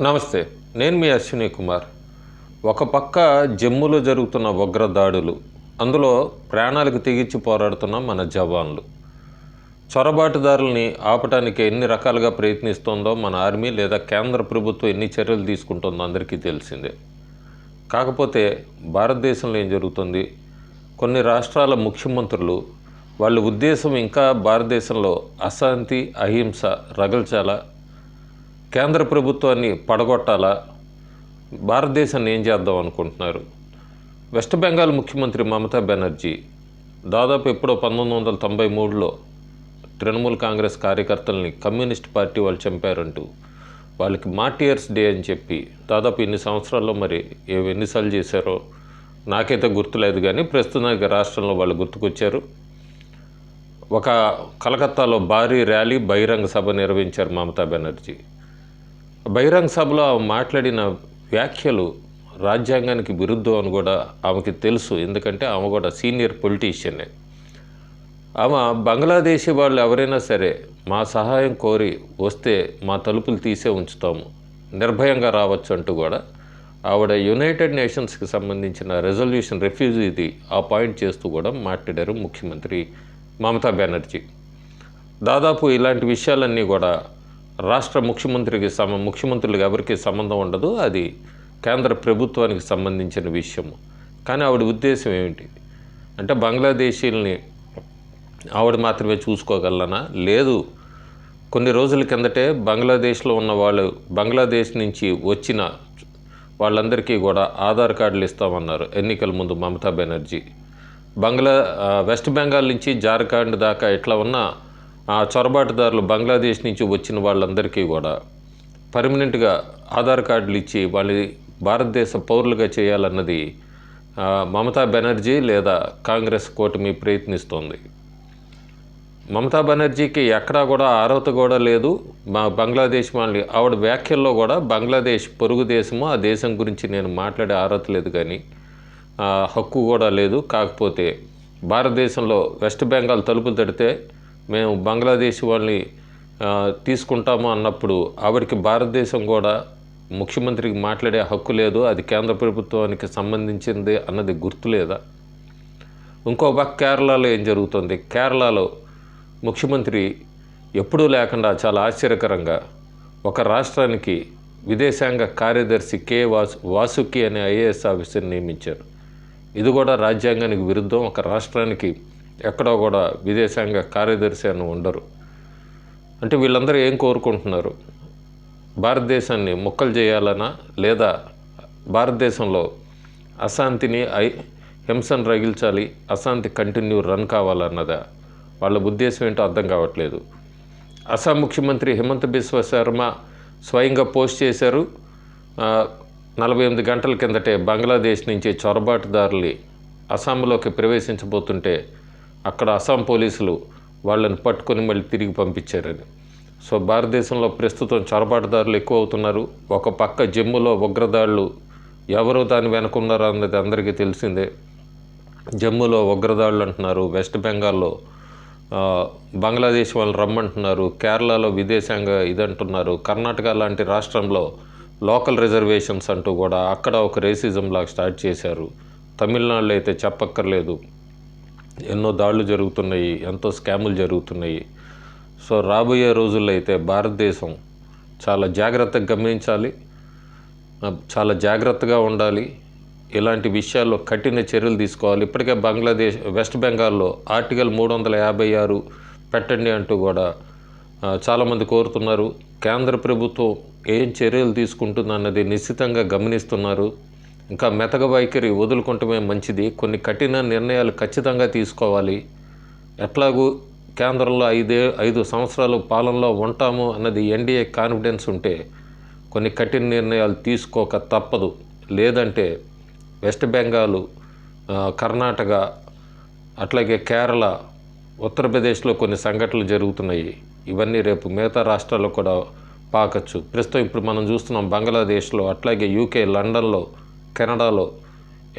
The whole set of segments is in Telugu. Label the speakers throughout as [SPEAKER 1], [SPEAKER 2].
[SPEAKER 1] నమస్తే. నేను మీ అశ్విని కుమార్. ఒక పక్క జమ్మూలో జరుగుతున్న ఉగ్రదాడులు, అందులో ప్రాణాలకు తెగించి పోరాడుతున్న మన జవాన్లు. చొరబాటుదారుల్ని ఆపటానికి ఎన్ని రకాలుగా ప్రయత్నిస్తోందో మన ఆర్మీ లేదా కేంద్ర ప్రభుత్వం ఎన్ని చర్యలు తీసుకుంటుందో అందరికీ తెలిసిందే. కాకపోతే భారతదేశంలో ఏం జరుగుతుంది? కొన్ని రాష్ట్రాల ముఖ్యమంత్రులు వాళ్ళ ఉద్దేశం ఇంకా భారతదేశంలో అశాంతి, అహింస రగల్చాలా, కేంద్ర ప్రభుత్వాన్ని పడగొట్టాలా, భారతదేశాన్ని ఏం చేద్దాం అనుకుంటున్నారు? వెస్ట్ బెంగాల్ ముఖ్యమంత్రి మమతా బెనర్జీ దాదాపు ఎప్పుడో 1993లో తృణమూల్ కాంగ్రెస్ కార్యకర్తల్ని కమ్యూనిస్ట్ పార్టీ వాళ్ళు చంపారంటూ వాళ్ళకి మార్టియర్స్ డే అని చెప్పి దాదాపు ఇన్ని సంవత్సరాల్లో మరి ఎన్నిసార్లు చేశారో నాకైతే గుర్తులేదు, కానీ ప్రస్తుతానికి రాష్ట్రంలో వాళ్ళు గుర్తుకొచ్చారు. ఒక కలకత్తాలో భారీ ర్యాలీ, బహిరంగ సభ నిర్వహించారు మమతా బెనర్జీ. బహిరంగ సభలో ఆమె మాట్లాడిన వ్యాఖ్యలు రాజ్యాంగానికి విరుద్ధం అని కూడా ఆమెకి తెలుసు. ఎందుకంటే ఆమె కూడా సీనియర్ పొలిటీషియనే. ఆమె బంగ్లాదేశీ వాళ్ళు ఎవరైనా సరే మా సహాయం కోరి వస్తే మా తలుపులు తీసే ఉంచుతాము, నిర్భయంగా రావచ్చు అంటూ కూడా ఆవిడ యునైటెడ్ నేషన్స్కి సంబంధించిన రెజల్యూషన్ రిఫ్యూజీది ఆ పాయింట్ చేస్తూ కూడా మాట్లాడారు ముఖ్యమంత్రి మమతా బెనర్జీ. దాదాపు ఇలాంటి విషయాలన్నీ కూడా రాష్ట్ర ముఖ్యమంత్రులకు ఎవరికి సంబంధం ఉండదు, అది కేంద్ర ప్రభుత్వానికి సంబంధించిన విషయము. కానీ ఆవిడ ఉద్దేశం ఏమిటి అంటే, బంగ్లాదేశీల్ని ఆవిడ మాత్రమే చూసుకోగలనా? లేదు. కొన్ని రోజుల కిందటే బంగ్లాదేశ్లో ఉన్న వాళ్ళు, బంగ్లాదేశ్ నుంచి వచ్చిన వాళ్ళందరికీ కూడా ఆధార్ కార్డులు ఇస్తామన్నారు ఎన్నికల ముందు మమతా బెనర్జీ. వెస్ట్ బెంగాల్ నుంచి జార్ఖండ్ దాకా ఇట్లా ఉన్న ఆ చొరబాటుదారులు బంగ్లాదేశ్ నుంచి వచ్చిన వాళ్ళందరికీ కూడా పర్మనెంట్గా ఆధార్ కార్డులు ఇచ్చి వాళ్ళని భారతదేశ పౌరులుగా చేయాలన్నది మమతా బెనర్జీ లేదా కాంగ్రెస్ కూటమి ప్రయత్నిస్తోంది. మమతా బెనర్జీకి ఎక్కడా కూడా అర్హత కూడా లేదు. బంగ్లాదేశ్ వాళ్ళని ఆవిడ వ్యాఖ్యల్లో కూడా బంగ్లాదేశ్ పొరుగు దేశము, ఆ దేశం గురించి నేను మాట్లాడే అర్హత లేదు, కానీ హక్కు కూడా లేదు. కాకపోతే భారతదేశంలో వెస్ట్ బెంగాల్ తలుపులు తడితే మేము బంగ్లాదేశ్ వాళ్ళని తీసుకుంటాము అన్నప్పుడు ఆవిడకి భారతదేశం కూడా ముఖ్యమంత్రికి మాట్లాడే హక్కు లేదు, అది కేంద్ర ప్రభుత్వానికి సంబంధించింది అన్నది గుర్తులేదా? ఇంకో పక్క కేరళలో ఏం జరుగుతుంది? కేరళలో ముఖ్యమంత్రి ఎప్పుడూ లేకుండా చాలా ఆశ్చర్యకరంగా ఒక రాష్ట్రానికి విదేశాంగ కార్యదర్శి వాసుకి అనే ఐఏఎస్ ఆఫీసర్ని నియమించారు. ఇది కూడా రాజ్యాంగానికి విరుద్ధం. ఒక రాష్ట్రానికి ఎక్కడో కూడా విదేశాంగ కార్యదర్శి అని ఉండరు. అంటే వీళ్ళందరూ ఏం కోరుకుంటున్నారు? భారతదేశాన్ని ముక్కలు చేయాలనా, లేదా భారతదేశంలో అశాంతిని హింసను రగిల్చాలి, అశాంతి కంటిన్యూ రన్ కావాలన్నదా? వాళ్ళ ఉద్దేశం ఏంటో అర్థం కావట్లేదు. అస్సాం ముఖ్యమంత్రి హిమంత బిశ్వ శర్మ స్వయంగా పోస్ట్ చేశారు. 48 గంటల కిందటే బంగ్లాదేశ్ నుంచి చొరబాటుదారులు అస్సాంలోకి ప్రవేశించబోతుంటే అక్కడ అస్సాం పోలీసులు వాళ్ళని పట్టుకొని మళ్ళీ తిరిగి పంపించారని. సో భారతదేశంలో ప్రస్తుతం చొరబాటుదారులు ఎక్కువ అవుతున్నారు. ఒక పక్క జమ్మూలో ఉగ్రదాడులు, ఎవరో దాని వెనుకున్నారో అన్నది అందరికీ తెలిసిందే. జమ్మూలో ఉగ్రదాడులు అంటున్నారు, వెస్ట్ బెంగాల్లో బంగ్లాదేశ్ వాళ్ళు రమ్మంటున్నారు, కేరళలో విదేశాంగ ఇదంటున్నారు, కర్ణాటక లాంటి రాష్ట్రంలో లోకల్ రిజర్వేషన్స్ అంటూ కూడా అక్కడ ఒక రేసిజం లాగా స్టార్ట్ చేశారు. తమిళనాడులో అయితే చెప్పక్కర్లేదు, ఎన్నో దాడులు జరుగుతున్నాయి, ఎంతో స్కాములు జరుగుతున్నాయి. సో రాబోయే రోజుల్లో అయితే భారతదేశం చాలా జాగ్రత్తగా గమనించాలి, చాలా జాగ్రత్తగా ఉండాలి. ఇలాంటి విషయాల్లో కఠిన చర్యలు తీసుకోవాలి. ఇప్పటికే వెస్ట్ బెంగాల్లో ఆర్టికల్ 356 పెట్టండి అంటూ కూడా చాలామంది కోరుతున్నారు. కేంద్ర ప్రభుత్వం ఏం చర్యలు తీసుకుంటుందన్నది నిశ్చితంగా గమనిస్తున్నారు. ఇంకా మెతక వైఖరి వదులుకుంటమే మంచిది. కొన్ని కఠిన నిర్ణయాలు ఖచ్చితంగా తీసుకోవాలి. ఎట్లాగూ కేంద్రంలో 5 సంవత్సరాలు పాలనలో ఉంటాము అన్నది ఎన్డీఏ కాన్ఫిడెన్స్ ఉంటే కొన్ని కఠిన నిర్ణయాలు తీసుకోక తప్పదు. లేదంటే వెస్ట్ బెంగాల్, కర్ణాటక, అట్లాగే కేరళ, ఉత్తరప్రదేశ్లో కొన్ని సంఘటనలు జరుగుతున్నాయి. ఇవన్నీ రేపు మిగతా రాష్ట్రాల్లో కూడా పాకచ్చు. ప్రస్తుతం ఇప్పుడు మనం చూస్తున్నాం బంగ్లాదేశ్లో, అట్లాగే యూకే, లండన్లో, కెనడాలో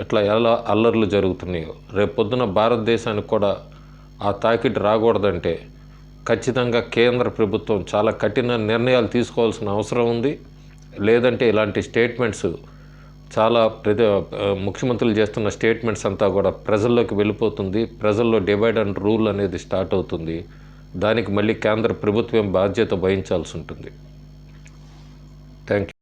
[SPEAKER 1] ఇట్లా ఎలా అల్లర్లు జరుగుతున్నాయో. రేపు పొద్దున భారతదేశానికి కూడా ఆ తాకిడి రాకూడదంటే ఖచ్చితంగా కేంద్ర ప్రభుత్వం చాలా కఠిన నిర్ణయాలు తీసుకోవాల్సిన అవసరం ఉంది. లేదంటే ఇలాంటి స్టేట్మెంట్స్ చాలా ముఖ్యమంత్రులు చేస్తున్న స్టేట్మెంట్స్ అంతా కూడా ప్రజల్లోకి వెళ్ళిపోతుంది. ప్రజల్లో డివైడ్ అండ్ రూల్ అనేది స్టార్ట్ అవుతుంది. దానికి మళ్ళీ కేంద్ర ప్రభుత్వం బాధ్యత వహించాల్సి ఉంటుంది. Thank you.